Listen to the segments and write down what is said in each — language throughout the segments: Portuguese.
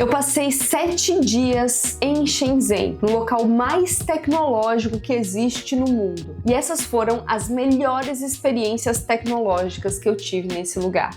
Eu passei 7 dias em Shenzhen, no local mais tecnológico que existe no mundo. E essas foram as melhores experiências tecnológicas que eu tive nesse lugar.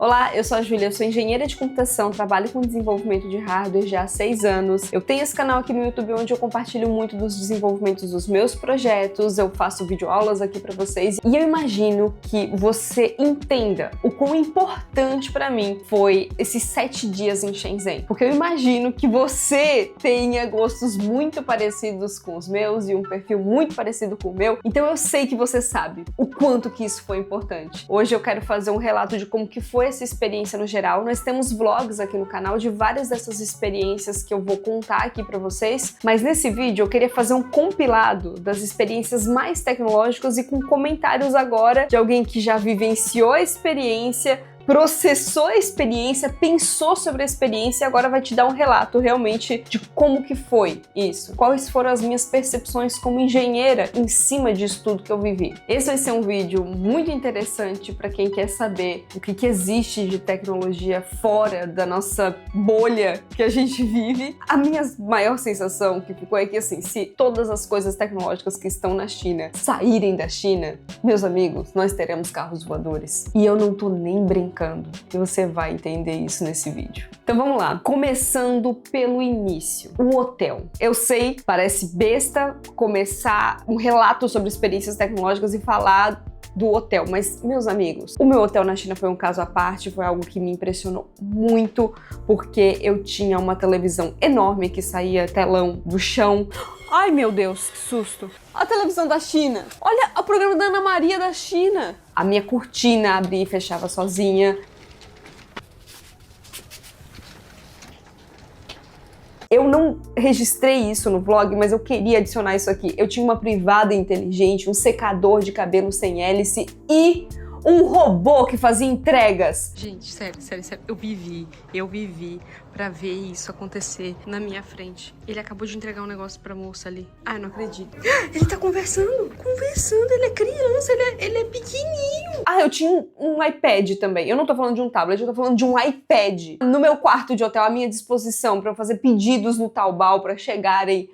Olá, eu sou a Júlia, eu sou engenheira de computação, trabalho com desenvolvimento de hardware já há 6 anos. Eu tenho esse canal aqui no YouTube onde eu compartilho muito dos desenvolvimentos dos meus projetos, eu faço videoaulas aqui pra vocês e eu imagino que você entenda o quão importante pra mim foi esses 7 dias em Shenzhen. Porque eu imagino que você tenha gostos muito parecidos com os meus e um perfil muito parecido com o meu, então eu sei que você sabe o quanto que isso foi importante. Hoje eu quero fazer um relato de como que foi essa experiência no geral. Nós temos vlogs aqui no canal de várias dessas experiências que eu vou contar aqui pra vocês, mas nesse vídeo eu queria fazer um compilado das experiências mais tecnológicas e com comentários agora de alguém que já vivenciou a experiência, processou a experiência, pensou sobre a experiência e agora vai te dar um relato realmente de como que foi isso. Quais foram as minhas percepções como engenheira em cima disso tudo que eu vivi. Esse vai ser um vídeo muito interessante para quem quer saber o que existe de tecnologia fora da nossa bolha que a gente vive. A minha maior sensação que ficou é que assim, se todas as coisas tecnológicas que estão na China saírem da China, meus amigos, nós teremos carros voadores. E eu não tô nem brincando. E você vai entender isso nesse vídeo. Então vamos lá, começando pelo início, o hotel. Eu sei, parece besta começar um relato sobre experiências tecnológicas e falar do hotel, mas meus amigos, o meu hotel na China foi um caso à parte, foi algo que me impressionou muito, porque eu tinha uma televisão enorme que saía telão do chão. Ai meu Deus, que susto! A televisão da China! Olha o programa da Ana Maria da China! A minha cortina abria e fechava sozinha. Eu não registrei isso no vlog, mas eu queria adicionar isso aqui. Eu tinha uma privada inteligente, um secador de cabelo sem hélice e um robô que fazia entregas. Gente, sério. Eu vivi pra ver isso acontecer na minha frente. Ele acabou de entregar um negócio pra moça ali. Ah, eu não acredito. Ele tá conversando, ele é criança, ele é pequenininho. Ah, eu tinha um iPad também. Eu não tô falando de um tablet, eu tô falando de um iPad. No meu quarto de hotel, à minha disposição pra eu fazer pedidos no Taobao pra chegarem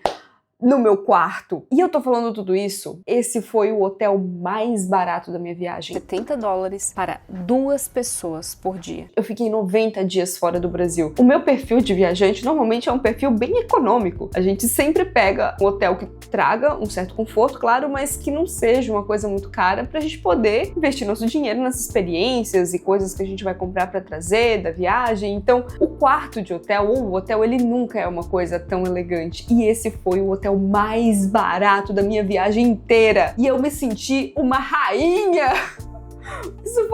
no meu quarto. E eu tô falando tudo isso, esse foi o hotel mais barato da minha viagem. $70 para 2 pessoas por dia. Eu fiquei 90 dias fora do Brasil. O meu perfil de viajante normalmente é um perfil bem econômico. A gente sempre pega um hotel que traga um certo conforto, claro, mas que não seja uma coisa muito cara pra gente poder investir nosso dinheiro nas experiências e coisas que a gente vai comprar pra trazer da viagem. Então, o quarto de hotel ou o hotel, ele nunca é uma coisa tão elegante. E esse foi o hotel mais barato da minha viagem inteira. E eu me senti uma rainha! Isso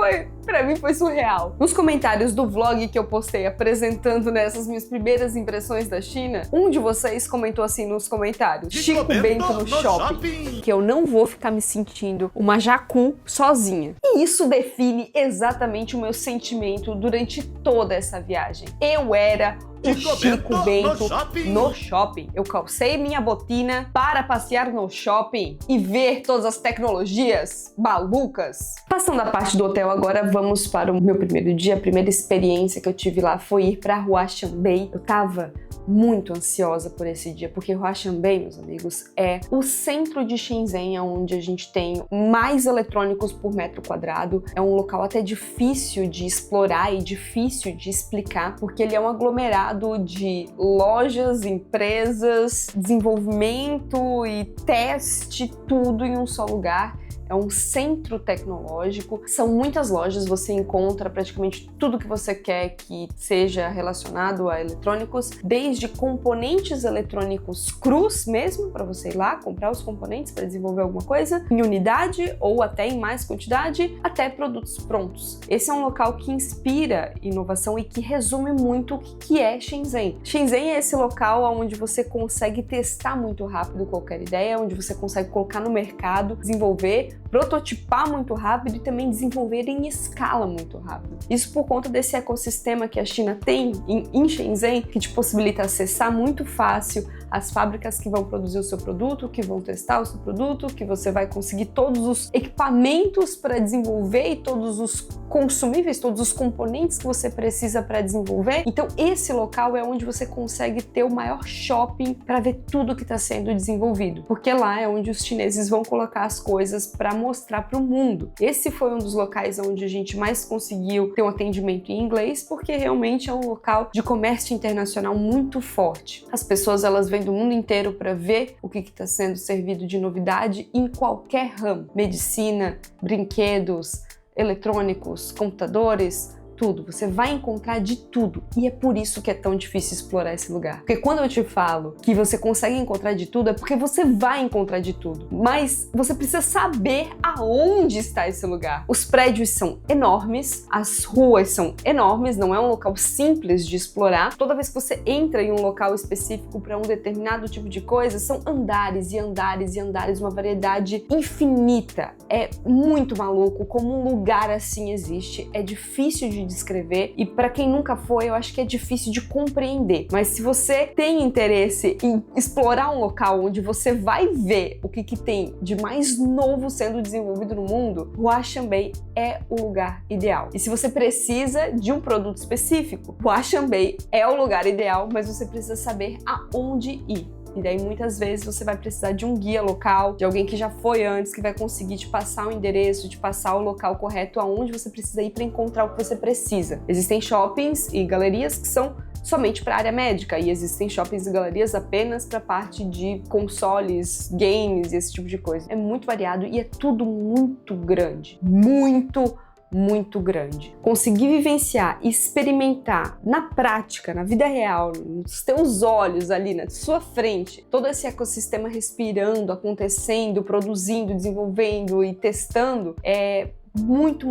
pra mim foi surreal. Nos comentários do vlog que eu postei apresentando nessas minhas primeiras impressões da China, um de vocês comentou assim nos comentários: Chico Bento no shopping. Que eu não vou ficar me sentindo uma jacu sozinha. E isso define exatamente o meu sentimento durante toda essa viagem. Eu era o Chico Bento no shopping. Eu calcei minha botina para passear no shopping e ver todas as tecnologias malucas. Passando a parte do hotel agora, vamos para o meu primeiro dia. A primeira experiência que eu tive lá foi ir para Huaqiangbei. Eu tava muito ansiosa por esse dia, porque Huaqiangbei, meus amigos, é o centro de Shenzhen, onde a gente tem mais eletrônicos por metro quadrado. É um local até difícil de explorar e difícil de explicar, porque ele é um aglomerado de lojas, empresas, desenvolvimento e teste, tudo em um só lugar. É um centro tecnológico, são muitas lojas, você encontra praticamente tudo que você quer que seja relacionado a eletrônicos, desde componentes eletrônicos crus mesmo, para você ir lá comprar os componentes para desenvolver alguma coisa, em unidade ou até em mais quantidade, até produtos prontos. Esse é um local que inspira inovação e que resume muito o que é Shenzhen. Shenzhen é esse local onde você consegue testar muito rápido qualquer ideia, onde você consegue colocar no mercado, desenvolver, prototipar muito rápido e também desenvolver em escala muito rápido. Isso por conta desse ecossistema que a China tem em Shenzhen, que te possibilita acessar muito fácil as fábricas que vão produzir o seu produto, que vão testar o seu produto, que você vai conseguir todos os equipamentos para desenvolver e todos os consumíveis, todos os componentes que você precisa para desenvolver. Então esse local é onde você consegue ter o maior shopping para ver tudo que está sendo desenvolvido, porque lá é onde os chineses vão colocar as coisas para mostrar para o mundo. Esse foi um dos locais onde a gente mais conseguiu ter um atendimento em inglês, porque realmente é um local de comércio internacional muito forte. As pessoas elas vêm do mundo inteiro para ver o que está sendo servido de novidade em qualquer ramo: medicina, brinquedos, eletrônicos, computadores, tudo. Você vai encontrar de tudo. E é por isso que é tão difícil explorar esse lugar. Porque quando eu te falo que você consegue encontrar de tudo, é porque você vai encontrar de tudo. Mas você precisa saber aonde está esse lugar. Os prédios são enormes, as ruas são enormes, não é um local simples de explorar. Toda vez que você entra em um local específico para um determinado tipo de coisa, são andares e andares e andares, uma variedade infinita. É muito maluco como um lugar assim existe. É difícil de descrever e para quem nunca foi, eu acho que é difícil de compreender. Mas se você tem interesse em explorar um local onde você vai ver o que tem de mais novo sendo desenvolvido no mundo, Huaxiangbei é o lugar ideal. E se você precisa de um produto específico, Huaxiangbei é o lugar ideal, mas você precisa saber aonde ir. E daí muitas vezes você vai precisar de um guia local, de alguém que já foi antes, que vai conseguir te passar o endereço, te passar o local correto aonde você precisa ir para encontrar o que você precisa. Existem shoppings e galerias que são somente para a área médica, e existem shoppings e galerias apenas para a parte de consoles, games e esse tipo de coisa. É muito variado e é tudo muito grande. Muito grande. Conseguir vivenciar e experimentar na prática, na vida real, nos teus olhos ali na sua frente, todo esse ecossistema respirando, acontecendo, produzindo, desenvolvendo e testando é muito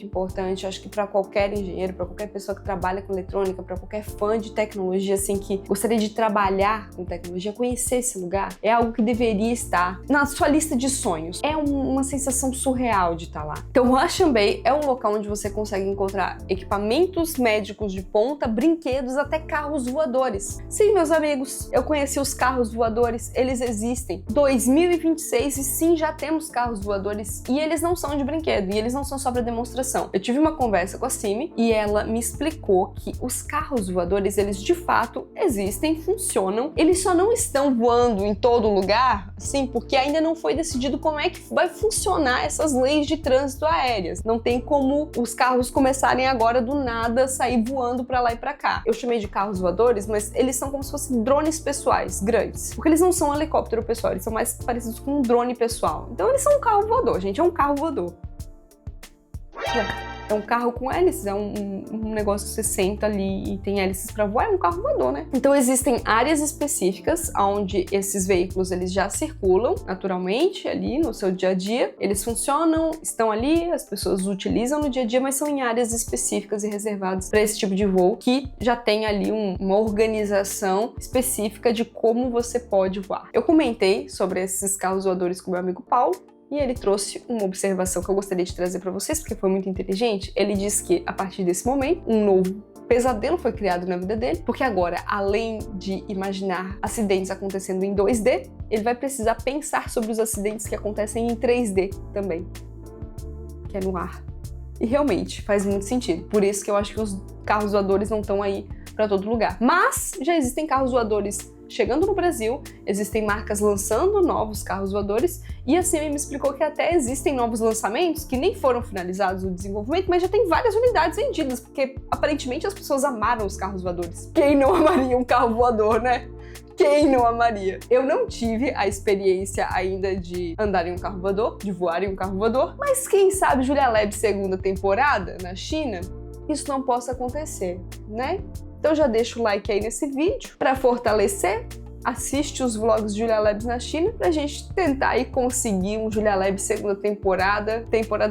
importante. Acho que para qualquer engenheiro, para qualquer pessoa que trabalha com eletrônica, para qualquer fã de tecnologia, assim, que gostaria de trabalhar com tecnologia, conhecer esse lugar é algo que deveria estar na sua lista de sonhos. É uma sensação surreal de estar lá. Então, Huaxiangbei é um local onde você consegue encontrar equipamentos médicos de ponta, brinquedos, até carros voadores. Sim, meus amigos, eu conheci os carros voadores, eles existem. 2026 e sim, já temos carros voadores e eles não são de brinquedo, e eles não são só para demonstração. Eu tive uma conversa com a Simi e ela me explicou que os carros voadores, eles de fato existem, funcionam, eles só não estão voando em todo lugar, assim, porque ainda não foi decidido como é que vai funcionar essas leis de trânsito aéreas. Não tem como os carros começarem agora do nada sair voando para lá e para cá. Eu chamei de carros voadores, mas eles são como se fossem drones pessoais, grandes. Porque eles não são um helicóptero pessoal, eles são mais parecidos com um drone pessoal. Então eles são um carro voador, gente, é um carro voador. É um carro com hélices, é um negócio que você senta ali e tem hélices para voar, é um carro voador, né? Então existem áreas específicas onde esses veículos eles já circulam naturalmente ali no seu dia a dia, eles funcionam, estão ali, as pessoas utilizam no dia a dia, mas são em áreas específicas e reservadas para esse tipo de voo que já tem ali uma organização específica de como você pode voar. Eu comentei sobre esses carros voadores com meu amigo Paulo, e ele trouxe uma observação que eu gostaria de trazer para vocês, porque foi muito inteligente. Ele disse que, a partir desse momento, um novo pesadelo foi criado na vida dele, porque agora, além de imaginar acidentes acontecendo em 2D, ele vai precisar pensar sobre os acidentes que acontecem em 3D também, que é no ar. E realmente, faz muito sentido. Por isso que eu acho que os carros voadores não estão aí para todo lugar. Mas já existem carros voadores chegando no Brasil, existem marcas lançando novos carros voadores e a Simi me explicou que até existem novos lançamentos que nem foram finalizados o desenvolvimento, mas já tem várias unidades vendidas, porque aparentemente as pessoas amaram os carros voadores. Quem não amaria um carro voador, né? Quem não amaria? Eu não tive a experiência ainda de andar em um carro voador, de voar em um carro voador, mas quem sabe Julia Labs segunda temporada na China, isso não possa acontecer, né? Então já deixa o like aí nesse vídeo para fortalecer. Assiste os vlogs de Julia Labs na China pra gente tentar aí conseguir um Julia Labs segunda temporada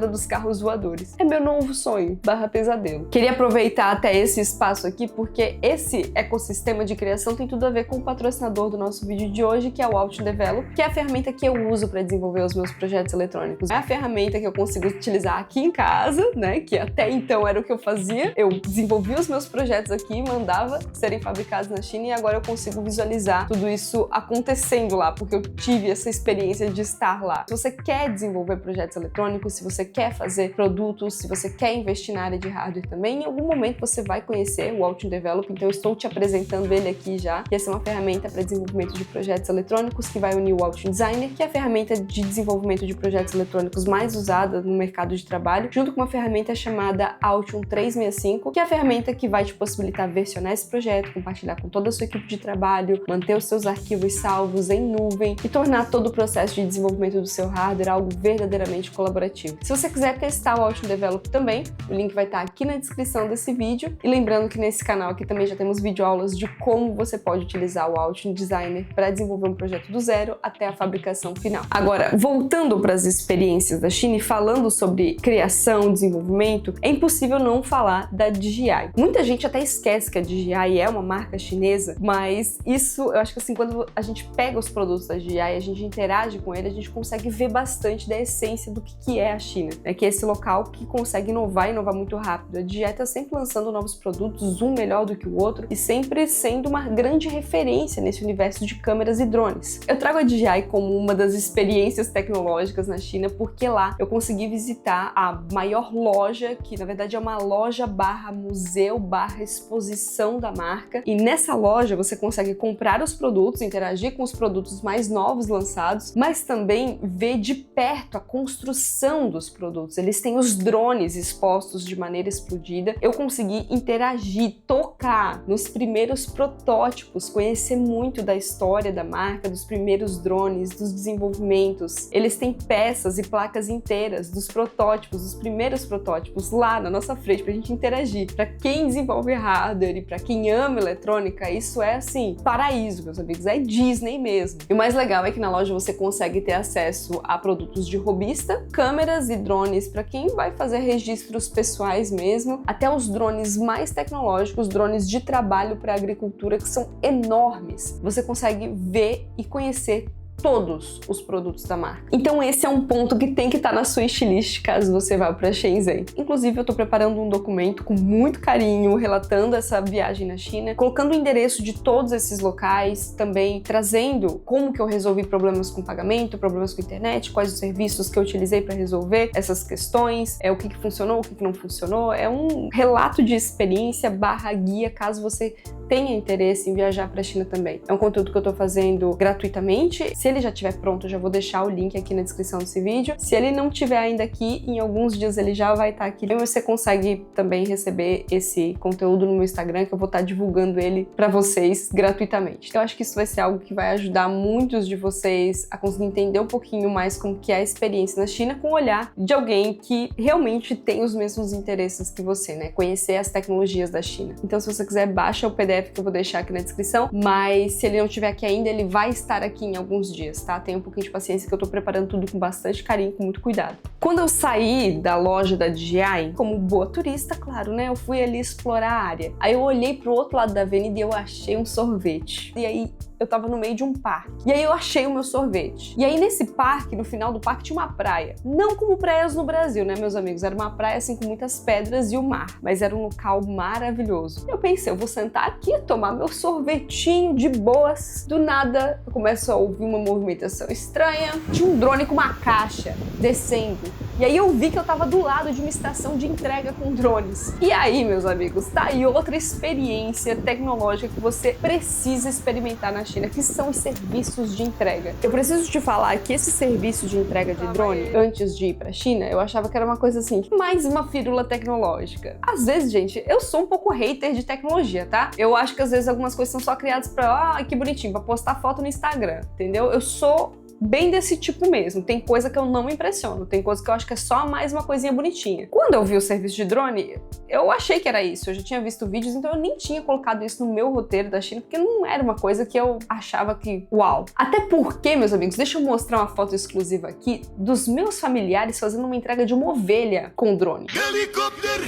dos carros voadores. É meu novo sonho, /pesadelo. Queria aproveitar até esse espaço aqui porque esse ecossistema de criação tem tudo a ver com o patrocinador do nosso vídeo de hoje, que é o AutoDevelop, que é a ferramenta que eu uso para desenvolver os meus projetos eletrônicos. É a ferramenta que eu consigo utilizar aqui em casa, né, que até então era o que eu fazia. Eu desenvolvia os meus projetos aqui, mandava serem fabricados na China e agora eu consigo visualizar tudo tudo isso acontecendo lá, porque eu tive essa experiência de estar lá. Se você quer desenvolver projetos eletrônicos, se você quer fazer produtos, se você quer investir na área de hardware também, em algum momento você vai conhecer o Altium Develop, então eu estou te apresentando ele aqui já. E essa é uma ferramenta para desenvolvimento de projetos eletrônicos que vai unir o Altium Designer, que é a ferramenta de desenvolvimento de projetos eletrônicos mais usada no mercado de trabalho, junto com uma ferramenta chamada Altium 365, que é a ferramenta que vai te possibilitar versionar esse projeto, compartilhar com toda a sua equipe de trabalho, manter os seus arquivos salvos em nuvem e tornar todo o processo de desenvolvimento do seu hardware algo verdadeiramente colaborativo. Se você quiser testar o Altium Develop também, o link vai estar aqui na descrição desse vídeo. E lembrando que nesse canal aqui também já temos videoaulas de como você pode utilizar o Altium Designer para desenvolver um projeto do zero até a fabricação final. Agora, voltando para as experiências da China e falando sobre criação, desenvolvimento, é impossível não falar da DJI. Muita gente até esquece que a DJI é uma marca chinesa, mas isso, eu acho que assim, quando a gente pega os produtos da DJI, a gente interage com ele, a gente consegue ver bastante da essência do que é a China, né? Que é esse local que consegue inovar muito rápido. A DJI está sempre lançando novos produtos, um melhor do que o outro, e sempre sendo uma grande referência nesse universo de câmeras e drones. Eu trago a DJI como uma das experiências tecnológicas na China, porque lá eu consegui visitar a maior loja, que na verdade é uma loja barra museu barra exposição da marca, e nessa loja você consegue comprar os produtos, interagir com os produtos mais novos lançados, mas também ver de perto a construção dos produtos. Eles têm os drones expostos de maneira explodida. Eu consegui interagir, tocar nos primeiros protótipos, conhecer muito da história da marca, dos primeiros drones, dos desenvolvimentos. Eles têm peças e placas inteiras dos protótipos, dos primeiros protótipos lá na nossa frente pra gente interagir. Pra quem desenvolve hardware e pra quem ama eletrônica, isso é assim, paraíso, meus amigos, é Disney mesmo. E o mais legal é que na loja você consegue ter acesso a produtos de hobbyista, câmeras e drones pra quem vai fazer registros pessoais mesmo, até os drones mais tecnológicos, drones de trabalho para agricultura, que são enormes. Você consegue ver e conhecer todos os produtos da marca. Então esse é um ponto que tem que estar na sua wishlist caso você vá para Shenzhen. Inclusive eu estou preparando um documento com muito carinho, relatando essa viagem na China, colocando o endereço de todos esses locais, também trazendo como que eu resolvi problemas com pagamento, problemas com internet, quais os serviços que eu utilizei para resolver essas questões, o que funcionou, o que não funcionou. É um relato de experiência barra guia caso você tenha interesse em viajar para a China também. É um conteúdo que eu estou fazendo gratuitamente. Se ele já estiver pronto, eu já vou deixar o link aqui na descrição desse vídeo. Se ele não estiver ainda aqui, em alguns dias ele já vai estar aqui. E você consegue também receber esse conteúdo no meu Instagram, que eu vou estar divulgando ele para vocês gratuitamente. Então eu acho que isso vai ser algo que vai ajudar muitos de vocês a conseguir entender um pouquinho mais como que é a experiência na China com o olhar de alguém que realmente tem os mesmos interesses que você, né? Conhecer as tecnologias da China. Então se você quiser, baixa o PDF que eu vou deixar aqui na descrição, mas se ele não estiver aqui ainda, ele vai estar aqui em alguns dias, tá? Tenha um pouquinho de paciência que eu tô preparando tudo com bastante carinho, com muito cuidado. Quando eu saí da loja da DJI, como boa turista, claro, né? Eu fui ali explorar a área. Aí eu olhei pro outro lado da avenida e eu achei um sorvete. E aí eu tava no meio de um parque. E aí eu achei o meu sorvete. E aí nesse parque, no final do parque, tinha uma praia. Não como praias no Brasil, né, meus amigos? Era uma praia assim com muitas pedras e o mar. Mas era um local maravilhoso. Eu pensei, eu vou sentar aqui, tomar meu sorvetinho de boas. Do nada, eu começo a ouvir uma movimentação estranha. Tinha um drone com uma caixa descendo. E aí eu vi que eu tava do lado de uma estação de entrega com drones. E aí, meus amigos, tá aí outra experiência tecnológica que você precisa experimentar na China, que são os serviços de entrega. Eu preciso te falar que esse serviço de entrega de drone, antes de ir pra China, eu achava que era uma coisa assim, mais uma firula tecnológica. Às vezes, gente, eu sou um pouco hater de tecnologia, tá? Eu acho que às vezes algumas coisas são só criadas pra, que bonitinho, pra postar foto no Instagram, entendeu? Eu sou bem desse tipo mesmo. Tem coisa que eu não me impressiono, tem coisa que eu acho que é só mais uma coisinha bonitinha. Quando eu vi o serviço de drone, eu achei que era isso, eu já tinha visto vídeos, então eu nem tinha colocado isso no meu roteiro da China, porque não era uma coisa que eu achava que, uau. Até porque, meus amigos, deixa eu mostrar uma foto exclusiva aqui dos meus familiares fazendo uma entrega de uma ovelha com drone. Helicóptero!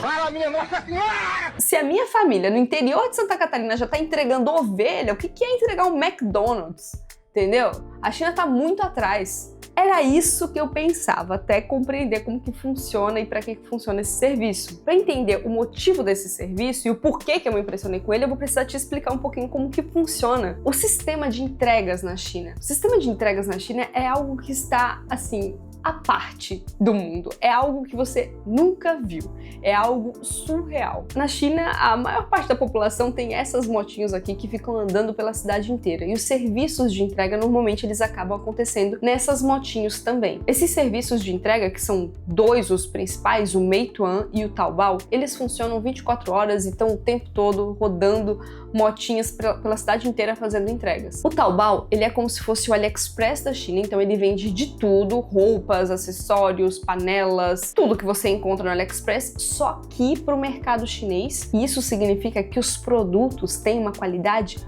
Fala, minha Nossa Senhora! Se a minha família no interior de Santa Catarina já tá entregando ovelha, o que é entregar um McDonald's? Entendeu? A China tá muito atrás. Era isso que eu pensava, até compreender como que funciona e para que funciona esse serviço. Para entender o motivo desse serviço e o porquê que eu me impressionei com ele, eu vou precisar te explicar um pouquinho como que funciona o sistema de entregas na China. O sistema de entregas na China é algo que está, assim, à parte do mundo. É algo que você nunca viu. É algo surreal. Na China, a maior parte da população tem essas motinhos aqui que ficam andando pela cidade inteira. E os serviços de entrega, normalmente, eles acabam acontecendo nessas motinhos também. Esses serviços de entrega, que são dois os principais, o Meituan e o Taobao, eles funcionam 24 horas e estão o tempo todo rodando motinhas pela cidade inteira fazendo entregas. O Taobao, ele é como se fosse o AliExpress da China, então ele vende de tudo, roupas, acessórios, panelas, tudo que você encontra no AliExpress, só que para o mercado chinês. E isso significa que os produtos têm uma qualidade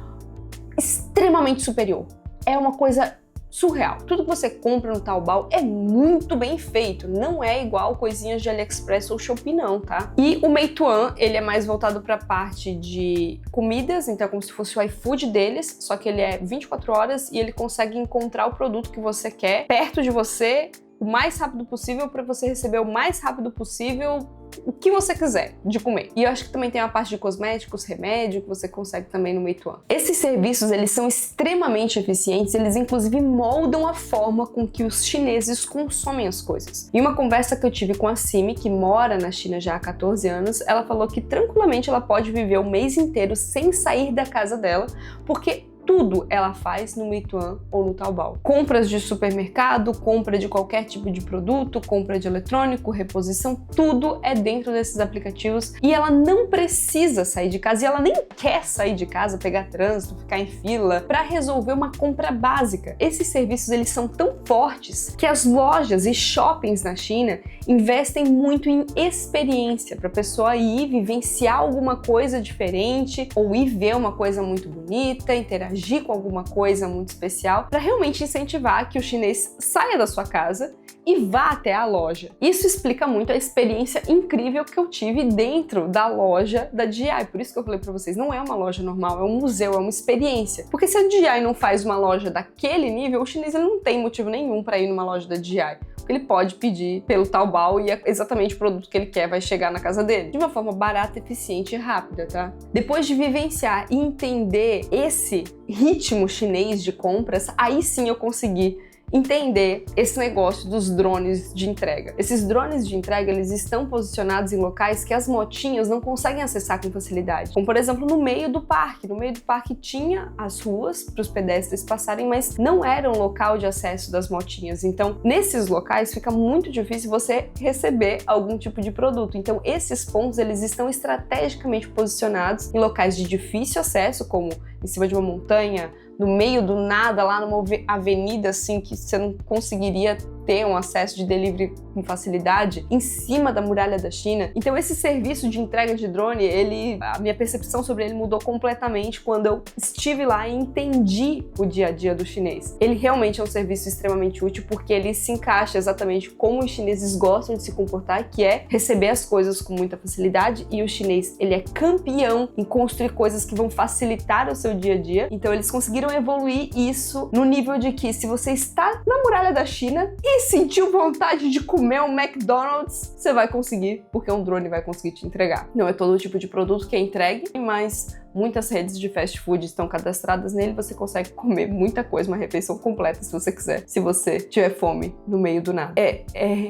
extremamente superior. É uma coisa surreal. Tudo que você compra no Taobao é muito bem feito, não é igual coisinhas de AliExpress ou Shopee não, tá? E o Meituan, ele é mais voltado para a parte de comidas, então é como se fosse o iFood deles, só que ele é 24 horas e ele consegue encontrar o produto que você quer perto de você o mais rápido possível para você receber o mais rápido possível o que você quiser de comer. E eu acho que também tem a parte de cosméticos, remédio, que você consegue também no Meituan. Esses serviços, eles são extremamente eficientes, eles inclusive moldam a forma com que os chineses consomem as coisas. Em uma conversa que eu tive com a Simi, que mora na China já há 14 anos, ela falou que tranquilamente ela pode viver o mês inteiro sem sair da casa dela, porque tudo ela faz no Meituan ou no Taobao. Compras de supermercado, compra de qualquer tipo de produto, compra de eletrônico, reposição, tudo é dentro desses aplicativos e ela não precisa sair de casa e ela nem quer sair de casa, pegar trânsito, ficar em fila para resolver uma compra básica. Esses serviços, eles são tão fortes que as lojas e shoppings na China investem muito em experiência para a pessoa ir vivenciar alguma coisa diferente ou ir ver uma coisa muito bonita, interagir com alguma coisa muito especial, para realmente incentivar que o chinês saia da sua casa e vá até a loja. Isso explica muito a experiência incrível que eu tive dentro da loja da DJI. Por isso que eu falei para vocês, não é uma loja normal, é um museu, é uma experiência. Porque se a DJI não faz uma loja daquele nível, o chinês ele não tem motivo nenhum para ir numa loja da DJI. Ele pode pedir pelo Taobao e é exatamente o produto que ele quer vai chegar na casa dele. De uma forma barata, eficiente e rápida, tá? Depois de vivenciar e entender esse ritmo chinês de compras, aí sim eu consegui entender esse negócio dos drones de entrega. Esses drones de entrega, eles estão posicionados em locais que as motinhas não conseguem acessar com facilidade. Como, por exemplo, no meio do parque. No meio do parque tinha as ruas para os pedestres passarem, mas não era um local de acesso das motinhas. Então, nesses locais, fica muito difícil você receber algum tipo de produto. Então, esses pontos, eles estão estrategicamente posicionados em locais de difícil acesso, como em cima de uma montanha, no meio do nada, lá numa avenida assim que você não conseguiria ter um acesso de delivery com facilidade, em cima da muralha da China. Então esse serviço de entrega de drone, a minha percepção sobre ele mudou completamente quando eu estive lá e entendi o dia a dia do chinês. Ele realmente é um serviço extremamente útil porque ele se encaixa exatamente como os chineses gostam de se comportar, que é receber as coisas com muita facilidade, e o chinês, ele é campeão em construir coisas que vão facilitar o seu dia a dia. Então eles conseguiram evoluir isso no nível de que se você está na muralha da China e sentiu vontade de comer um McDonald's, você vai conseguir, porque um drone vai conseguir te entregar. Não é todo tipo de produto que é entregue, mas muitas redes de fast food estão cadastradas nele, você consegue comer muita coisa, uma refeição completa se você quiser, se você tiver fome no meio do nada.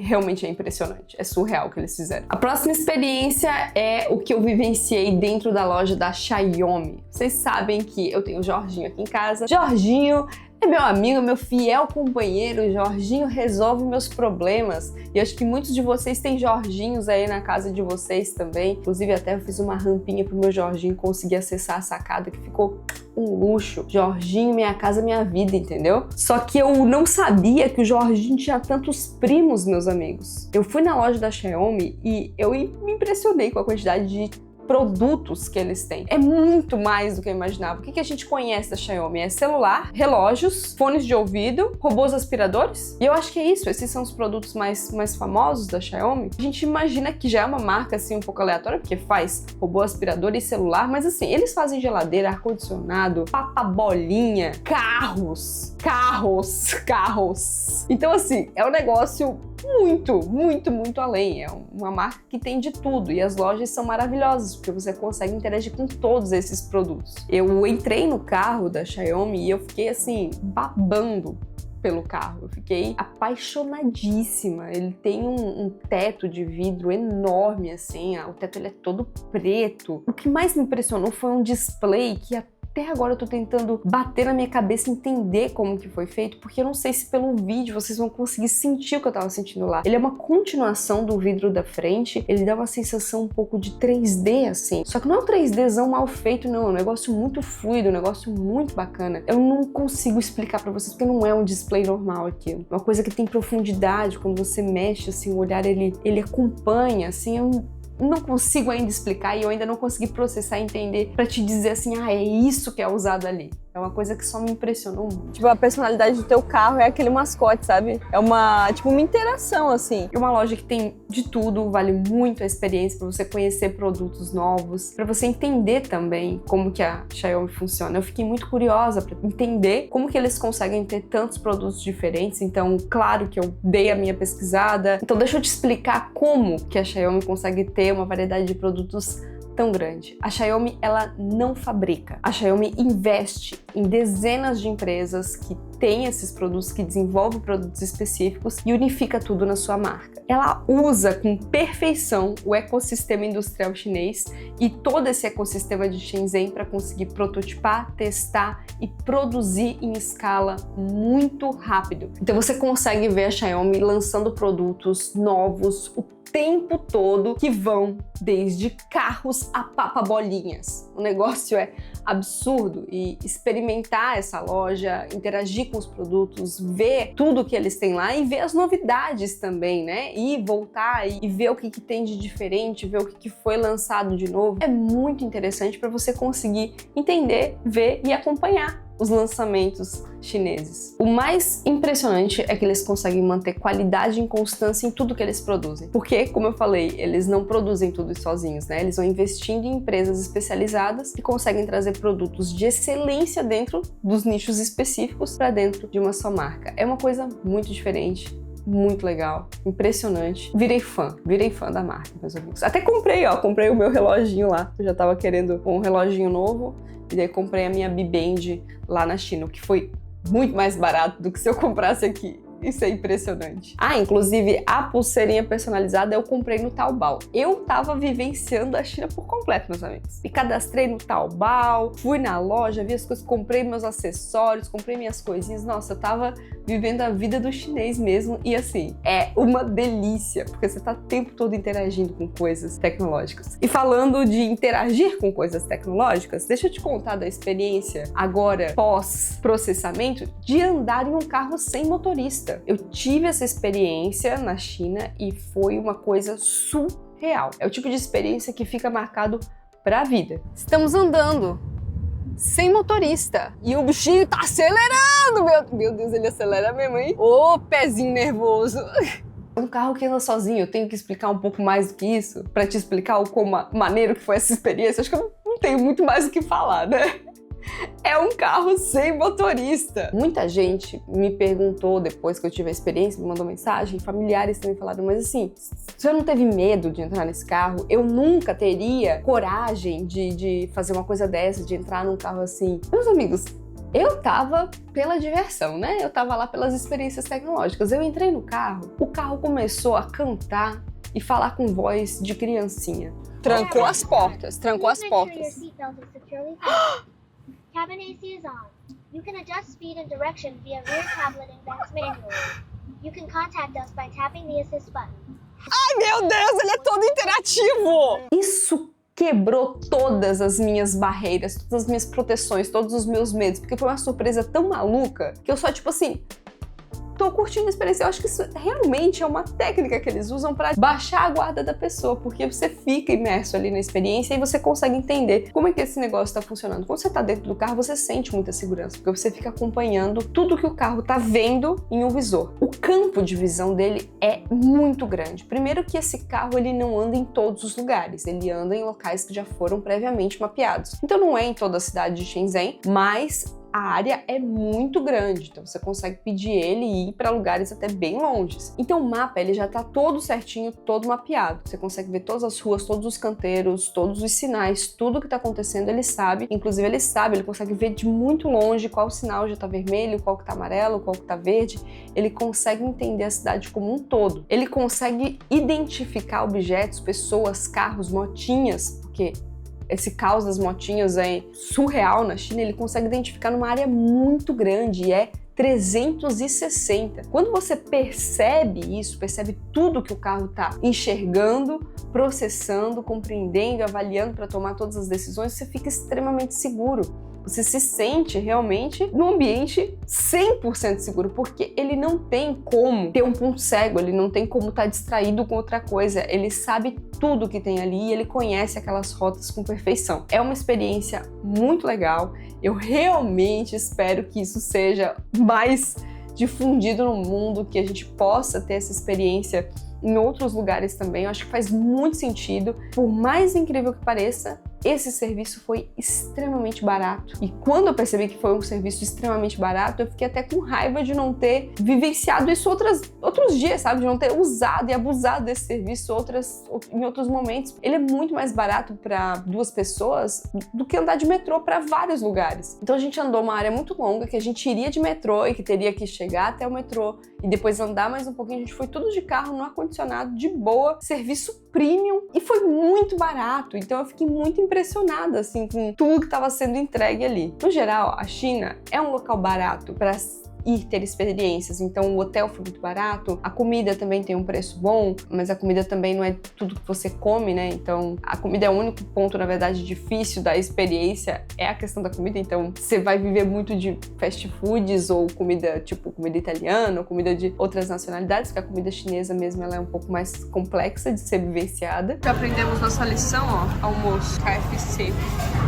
Realmente é impressionante, é surreal o que eles fizeram. A próxima experiência é o que eu vivenciei dentro da loja da Xiaomi. Vocês sabem que eu tenho o Jorginho aqui em casa. Jorginho é meu amigo, meu fiel companheiro. O Jorginho resolve meus problemas. E acho que muitos de vocês têm Jorginhos aí na casa de vocês também. Inclusive, até eu fiz uma rampinha pro meu Jorginho conseguir acessar a sacada, que ficou um luxo. Jorginho, minha casa, minha vida, entendeu? Só que eu não sabia que o Jorginho tinha tantos primos, meus amigos. Eu fui na loja da Xiaomi e eu me impressionei com a quantidade de produtos que eles têm. É muito mais do que eu imaginava. O que a gente conhece da Xiaomi? É celular, relógios, fones de ouvido, robôs aspiradores. E eu acho que é isso. Esses são os produtos mais famosos da Xiaomi. A gente imagina que já é uma marca assim um pouco aleatória, porque faz robô aspirador e celular, mas assim, eles fazem geladeira, ar-condicionado, papabolinha, carros. Então assim, é um negócio muito além. É uma marca que tem de tudo e as lojas são maravilhosas porque você consegue interagir com todos esses produtos. Eu entrei no carro da Xiaomi e eu fiquei assim, babando pelo carro. Eu fiquei apaixonadíssima. Ele tem um teto de vidro enorme, assim, o teto ele é todo preto. O que mais me impressionou foi um display que até agora eu tô tentando bater na minha cabeça e entender como que foi feito, porque eu não sei se pelo vídeo vocês vão conseguir sentir o que eu tava sentindo lá. Ele é uma continuação do vidro da frente, ele dá uma sensação um pouco de 3D, assim. Só que não é um 3Dzão mal feito, não. É um negócio muito fluido, um negócio muito bacana. Eu não consigo explicar pra vocês, porque não é um display normal aquilo. Uma coisa que tem profundidade, quando você mexe, assim, o olhar, ele acompanha, assim, não consigo ainda explicar e eu ainda não consegui processar e entender pra te dizer assim, é isso que é usado ali. É uma coisa que só me impressionou muito. Tipo, a personalidade do teu carro é aquele mascote, sabe? É uma interação, assim. É uma loja que tem de tudo, vale muito a experiência pra você conhecer produtos novos, pra você entender também como que a Xiaomi funciona. Eu fiquei muito curiosa pra entender como que eles conseguem ter tantos produtos diferentes, então, claro que eu dei a minha pesquisada. Então, deixa eu te explicar como que a Xiaomi consegue ter uma variedade de produtos tão grande. A Xiaomi, ela não fabrica. A Xiaomi investe em dezenas de empresas que têm esses produtos, que desenvolvem produtos específicos e unifica tudo na sua marca. Ela usa com perfeição o ecossistema industrial chinês e todo esse ecossistema de Shenzhen para conseguir prototipar, testar e produzir em escala muito rápido. Então você consegue ver a Xiaomi lançando produtos novos o tempo todo, que vão desde carros a papabolinhas. O negócio é absurdo e experimentar essa loja, interagir com os produtos, ver tudo que eles têm lá e ver as novidades também, né? E voltar e ver o que tem de diferente, ver o que foi lançado de novo. É muito interessante para você conseguir entender, ver e acompanhar os lançamentos chineses. O mais impressionante é que eles conseguem manter qualidade e constância em tudo que eles produzem. Porque, como eu falei, eles não produzem tudo sozinhos, né? Eles vão investindo em empresas especializadas que conseguem trazer produtos de excelência dentro dos nichos específicos para dentro de uma só marca. É uma coisa muito diferente, muito legal, impressionante. Virei fã da marca, meus amigos. Até comprei o meu reloginho lá. Eu já tava querendo um reloginho novo e daí comprei a minha Mi Band lá na China, o que foi muito mais barato do que se eu comprasse aqui. Isso é impressionante. Inclusive, a pulseirinha personalizada eu comprei no Taobao. Eu tava vivenciando a China por completo, meus amigos. Me cadastrei no Taobao, fui na loja, vi as coisas, comprei meus acessórios, comprei minhas coisinhas. Nossa, eu tava vivendo a vida do chinês mesmo. E assim, é uma delícia, porque você tá o tempo todo interagindo com coisas tecnológicas. E falando de interagir com coisas tecnológicas, deixa eu te contar da experiência agora, pós-processamento, de andar em um carro sem motorista. Eu tive essa experiência na China e foi uma coisa surreal. É o tipo de experiência que fica marcado pra vida. Estamos andando sem motorista e o bichinho tá acelerando! Meu Deus, ele acelera mesmo, hein? Ô, pezinho nervoso! Um carro que anda sozinho, eu tenho que explicar um pouco mais do que isso pra te explicar como maneiro que foi essa experiência. Acho que eu não tenho muito mais o que falar, né? É um carro sem motorista. Muita gente me perguntou depois que eu tive a experiência, me mandou mensagem, familiares também falaram, mas assim, você não teve medo de entrar nesse carro? Eu nunca teria coragem de fazer uma coisa dessa, de entrar num carro assim. Meus amigos, eu tava pela diversão, né? Eu tava lá pelas experiências tecnológicas. Eu entrei no carro, o carro começou a cantar e falar com voz de criancinha. Trancou as portas. Cabin AC is on. You can adjust speed and direction via rear tablet and Ben's manually. You can contact us by tapping the assist button. Ai, meu Deus, ele é todo interativo! Isso quebrou todas as minhas barreiras, todas as minhas proteções, todos os meus medos, porque foi uma surpresa tão maluca que eu só, tipo assim, tô curtindo a experiência. Eu acho que isso realmente é uma técnica que eles usam para baixar a guarda da pessoa, porque você fica imerso ali na experiência e você consegue entender como é que esse negócio tá funcionando. Quando você tá dentro do carro, você sente muita segurança, porque você fica acompanhando tudo que o carro tá vendo em um visor. O campo de visão dele é muito grande. Primeiro que esse carro, ele não anda em todos os lugares, ele anda em locais que já foram previamente mapeados. Então não é em toda a cidade de Shenzhen, mas a área é muito grande, então você consegue pedir ele e ir para lugares até bem longes. Então o mapa, ele já tá todo certinho, todo mapeado. Você consegue ver todas as ruas, todos os canteiros, todos os sinais, tudo que tá acontecendo ele sabe. Inclusive ele consegue ver de muito longe qual sinal já tá vermelho, qual que tá amarelo, qual que tá verde. Ele consegue entender a cidade como um todo. Ele consegue identificar objetos, pessoas, carros, motinhas, porque esse caos das motinhas é surreal na China, ele consegue identificar numa área muito grande e é 360. Quando você percebe isso, percebe tudo que o carro está enxergando, processando, compreendendo, avaliando para tomar todas as decisões, você fica extremamente seguro. Você se sente realmente num ambiente 100% seguro, porque ele não tem como ter um ponto cego, ele não tem como estar distraído com outra coisa, ele sabe tudo que tem ali e ele conhece aquelas rotas com perfeição. É uma experiência muito legal, eu realmente espero que isso seja mais difundido no mundo, que a gente possa ter essa experiência em outros lugares também. Eu acho que faz muito sentido, por mais incrível que pareça, esse serviço foi extremamente barato. E quando eu percebi que foi um serviço extremamente barato, eu fiquei até com raiva de não ter vivenciado isso outros dias, sabe? De não ter usado e abusado desse serviço em outros momentos. Ele é muito mais barato para duas pessoas do que andar de metrô para vários lugares. Então a gente andou uma área muito longa, que a gente iria de metrô e que teria que chegar até o metrô e depois andar mais um pouquinho. A gente foi tudo de carro, no ar-condicionado, de boa, serviço premium, e foi muito barato. Então eu fiquei muito impressionada assim com tudo que estava sendo entregue ali. No geral, a China é um local barato para ir ter experiências, então o hotel foi muito barato, a comida também tem um preço bom, mas a comida também não é tudo que você come, né? Então a comida é o único ponto, na verdade, difícil da experiência, é a questão da comida. Então você vai viver muito de fast foods ou comida tipo comida italiana ou comida de outras nacionalidades, porque a comida chinesa mesmo ela é um pouco mais complexa de ser vivenciada. Já aprendemos nossa lição, ó, almoço, KFC,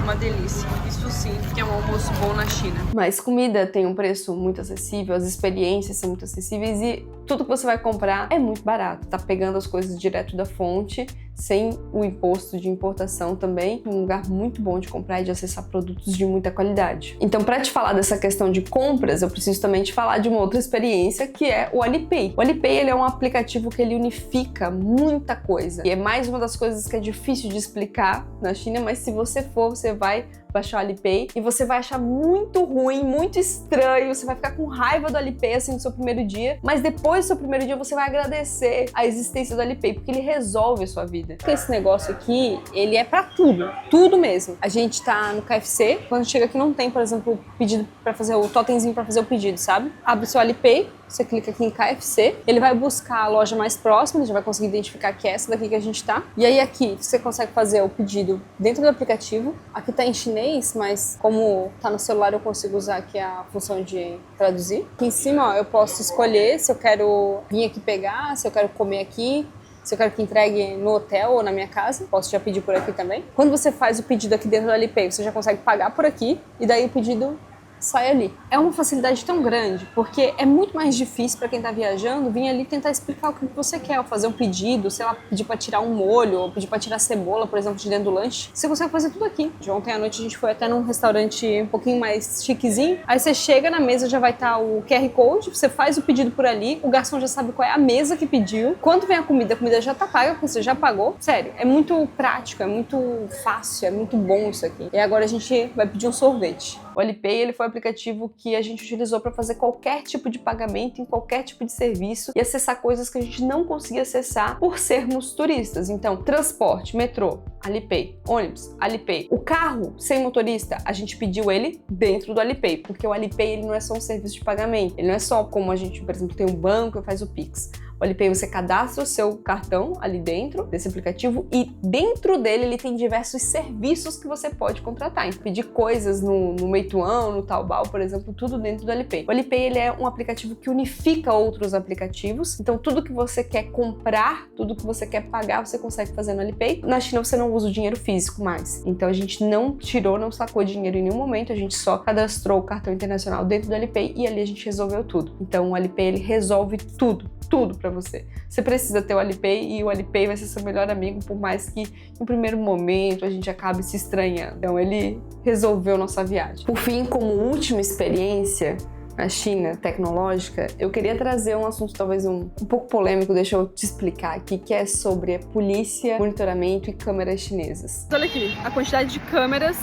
uma delícia. Isso sim, que é um almoço bom na China. Mas comida tem um preço muito acessível, as experiências são muito acessíveis e tudo que você vai comprar é muito barato. Tá pegando as coisas direto da fonte, sem o imposto de importação também. Um lugar muito bom de comprar e de acessar produtos de muita qualidade. Então, para te falar dessa questão de compras, eu preciso também te falar de uma outra experiência, que é o Alipay. O Alipay, ele é um aplicativo que ele unifica muita coisa. E é mais uma das coisas que é difícil de explicar na China, mas se você for, você vai baixar o Alipay e você vai achar muito ruim, muito estranho, você vai ficar com raiva do Alipay assim no seu primeiro dia, mas depois do seu primeiro dia você vai agradecer a existência do Alipay, porque ele resolve a sua vida. Porque esse negócio aqui, ele é pra tudo mesmo. A gente tá no KFC, quando chega aqui não tem, por exemplo, o pedido pra fazer o totemzinho pra fazer o pedido, sabe? Abre o seu Alipay, você clica aqui em KFC, ele vai buscar a loja mais próxima, ele já vai conseguir identificar que é essa daqui que a gente tá. E aí aqui você consegue fazer o pedido dentro do aplicativo. Aqui tá em chinês, mas como tá no celular eu consigo usar aqui a função de traduzir. Aqui em cima, ó, eu posso escolher se eu quero vir aqui pegar, se eu quero comer aqui, se eu quero que entregue no hotel ou na minha casa. Posso já pedir por aqui também. Quando você faz o pedido aqui dentro do Alipay, você já consegue pagar por aqui e daí o pedido sai ali. É uma facilidade tão grande, porque é muito mais difícil para quem tá viajando vir ali tentar explicar o que você quer, ou fazer um pedido, sei lá, pedir para tirar um molho, ou pedir para tirar cebola, por exemplo, de dentro do lanche. Você consegue fazer tudo aqui. De ontem à noite a gente foi até num restaurante um pouquinho mais chiquezinho, aí você chega na mesa, já vai estar o QR Code, você faz o pedido por ali, o garçom já sabe qual é a mesa que pediu, quando vem a comida já tá paga, porque você já pagou. Sério, é muito prático, é muito fácil, é muito bom isso aqui. E agora a gente vai pedir um sorvete. O Alipay, ele foi um aplicativo que a gente utilizou para fazer qualquer tipo de pagamento em qualquer tipo de serviço e acessar coisas que a gente não conseguia acessar por sermos turistas. Então, transporte, metrô, Alipay, ônibus, Alipay. O carro sem motorista, a gente pediu ele dentro do Alipay, porque o Alipay ele não é só um serviço de pagamento, ele não é só como a gente, por exemplo, tem um banco e faz o Pix. O Alipay você cadastra o seu cartão ali dentro desse aplicativo e dentro dele ele tem diversos serviços que você pode contratar. Então, pedir coisas no Meituan, no Taobao, por exemplo, tudo dentro do Alipay. O Alipay ele é um aplicativo que unifica outros aplicativos, então tudo que você quer comprar, tudo que você quer pagar, você consegue fazer no Alipay. Na China você não usa o dinheiro físico mais, então a gente não sacou dinheiro em nenhum momento, a gente só cadastrou o cartão internacional dentro do Alipay e ali a gente resolveu tudo. Então o Alipay ele resolve tudo pra você. Você precisa ter o Alipay e o Alipay vai ser seu melhor amigo, por mais que no primeiro momento a gente acabe se estranhando. Então ele resolveu nossa viagem. Por fim, como última experiência na China tecnológica, eu queria trazer um assunto talvez um pouco polêmico, deixa eu te explicar aqui, que é sobre a polícia, monitoramento e câmeras chinesas. Olha aqui, a quantidade de câmeras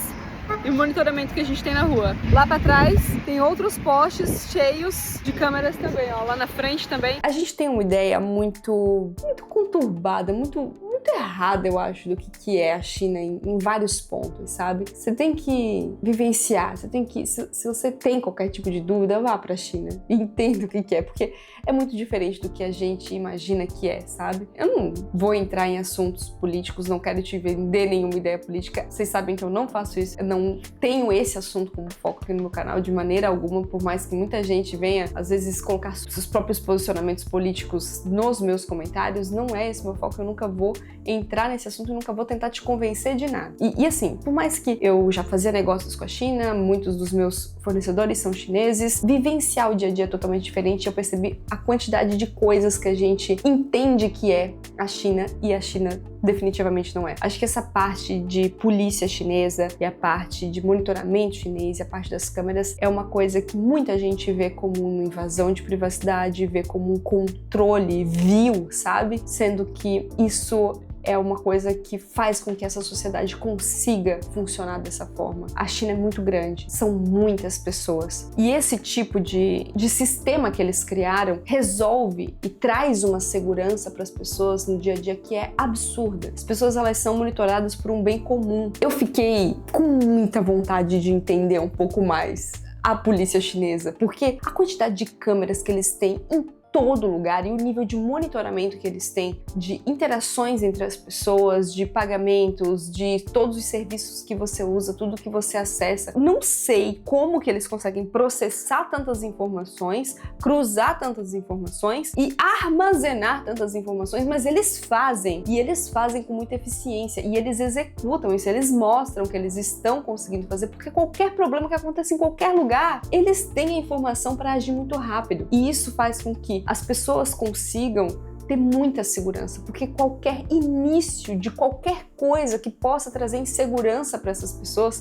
e o monitoramento que a gente tem na rua. Lá pra trás tem outros postes cheios de câmeras também, ó. Lá na frente também. A gente tem uma ideia muito conturbada, muito errada, eu acho, do que é a China em vários pontos, sabe? Você tem que vivenciar, você tem que... Se você tem qualquer tipo de dúvida, vá pra China e entenda o que é, porque é muito diferente do que a gente imagina que é, sabe? Eu não vou entrar em assuntos políticos, não quero te vender nenhuma ideia política, vocês sabem que eu não faço isso, eu não tenho esse assunto como foco aqui no meu canal de maneira alguma, por mais que muita gente venha, às vezes, colocar seus próprios posicionamentos políticos nos meus comentários, não é esse meu foco, eu nunca vou entrar nesse assunto e nunca vou tentar te convencer de nada. E assim, por mais que eu já fazia negócios com a China, muitos dos meus fornecedores são chineses, vivenciar o dia a dia é totalmente diferente. Eu percebi a quantidade de coisas que a gente entende que é a China e a China definitivamente não é. Acho que essa parte de polícia chinesa e a parte de monitoramento chinês e a parte das câmeras é uma coisa que muita gente vê como uma invasão de privacidade, vê como um controle vil, sabe? Sendo que isso é uma coisa que faz com que essa sociedade consiga funcionar dessa forma. A China é muito grande, são muitas pessoas. E esse tipo de sistema que eles criaram resolve e traz uma segurança para as pessoas no dia a dia que é absurda. As pessoas, elas são monitoradas por um bem comum. Eu fiquei com muita vontade de entender um pouco mais a polícia chinesa, porque a quantidade de câmeras que eles têm em todo lugar e o nível de monitoramento que eles têm, de interações entre as pessoas, de pagamentos, de todos os serviços que você usa, tudo que você acessa. Não sei como que eles conseguem processar tantas informações, cruzar tantas informações e armazenar tantas informações, mas eles fazem, e eles fazem com muita eficiência, e eles executam isso, eles mostram que eles estão conseguindo fazer, porque qualquer problema que aconteça em qualquer lugar, eles têm a informação para agir muito rápido. E isso faz com que as pessoas consigam ter muita segurança, porque qualquer início de qualquer coisa que possa trazer insegurança para essas pessoas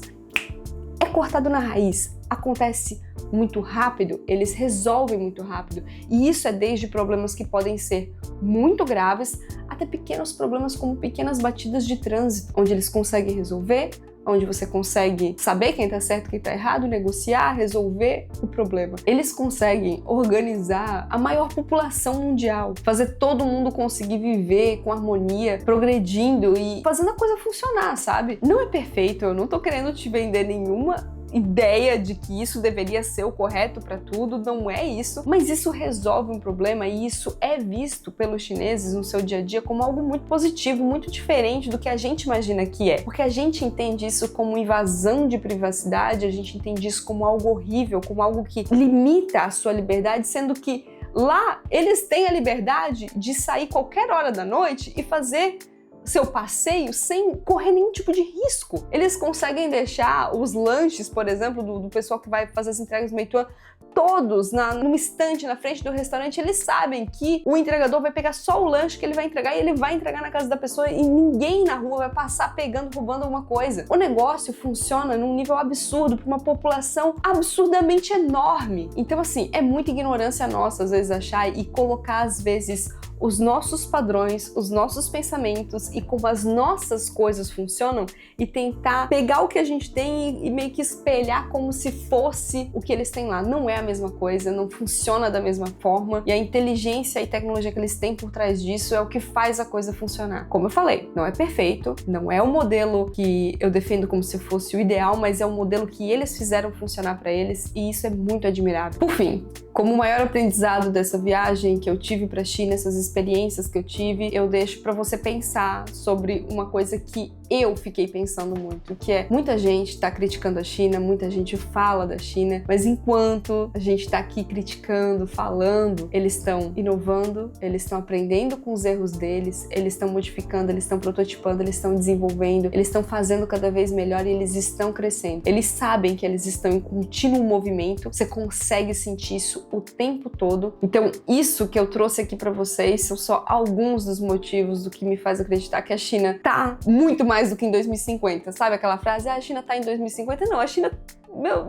é cortado na raiz. Acontece muito rápido, eles resolvem muito rápido, e isso é desde problemas que podem ser muito graves até pequenos problemas como pequenas batidas de trânsito, onde eles conseguem resolver, onde você consegue saber quem tá certo e quem tá errado, negociar, resolver o problema. Eles conseguem organizar a maior população mundial, fazer todo mundo conseguir viver com harmonia, progredindo e fazendo a coisa funcionar, sabe? Não é perfeito, eu não tô querendo te vender nenhuma ideia de que isso deveria ser o correto para tudo, não é isso, mas isso resolve um problema e isso é visto pelos chineses no seu dia a dia como algo muito positivo, muito diferente do que a gente imagina que é, porque a gente entende isso como invasão de privacidade, a gente entende isso como algo horrível, como algo que limita a sua liberdade, sendo que lá eles têm a liberdade de sair qualquer hora da noite e fazer seu passeio sem correr nenhum tipo de risco. Eles conseguem deixar os lanches, por exemplo, do pessoal que vai fazer as entregas no Meituan, todos num estante na frente do restaurante. Eles sabem que o entregador vai pegar só o lanche que ele vai entregar e ele vai entregar na casa da pessoa e ninguém na rua vai passar pegando, roubando alguma coisa. O negócio funciona num nível absurdo para uma população absurdamente enorme. Então, assim, é muita ignorância nossa, às vezes, achar e colocar, às vezes, os nossos padrões, os nossos pensamentos e como as nossas coisas funcionam e tentar pegar o que a gente tem e meio que espelhar como se fosse o que eles têm lá. Não é a mesma coisa, não funciona da mesma forma e a inteligência e tecnologia que eles têm por trás disso é o que faz a coisa funcionar. Como eu falei, não é perfeito, não é o modelo que eu defendo como se fosse o ideal, mas é o modelo que eles fizeram funcionar para eles e isso é muito admirável. Por fim, como o maior aprendizado dessa viagem que eu tive para a China, essas experiências que eu tive, eu deixo pra você pensar sobre uma coisa que eu fiquei pensando muito, que é muita gente tá criticando a China, muita gente fala da China, mas enquanto a gente tá aqui criticando, falando, eles estão inovando, eles estão aprendendo com os erros deles, eles estão modificando, eles estão prototipando, eles estão desenvolvendo, eles estão fazendo cada vez melhor e eles estão crescendo. Eles sabem que eles estão em contínuo movimento, você consegue sentir isso o tempo todo. Então, isso que eu trouxe aqui pra vocês são só alguns dos motivos do que me faz acreditar que a China tá muito mais do que em 2050. Sabe aquela frase, a China tá em 2050? Não, a China...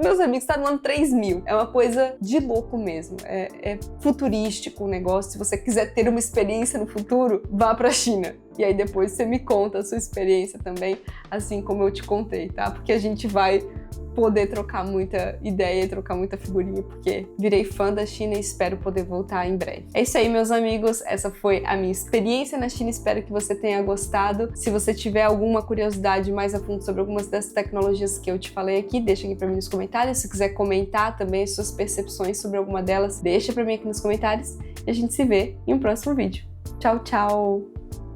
Meus amigos, tá no ano 3000. É uma coisa de louco mesmo. É futurístico o negócio. Se você quiser ter uma experiência no futuro, vá pra China. E aí depois você me conta a sua experiência também, assim como eu te contei, tá? Porque a gente vai poder trocar muita ideia e trocar muita figurinha, porque virei fã da China e espero poder voltar em breve. É isso aí, meus amigos. Essa foi a minha experiência na China. Espero que você tenha gostado. Se você tiver alguma curiosidade mais a fundo sobre algumas dessas tecnologias que eu te falei aqui, deixa aqui pra mim nos comentários. Se quiser comentar também as suas percepções sobre alguma delas, deixa pra mim aqui nos comentários. E a gente se vê em um próximo vídeo. Tchau, tchau!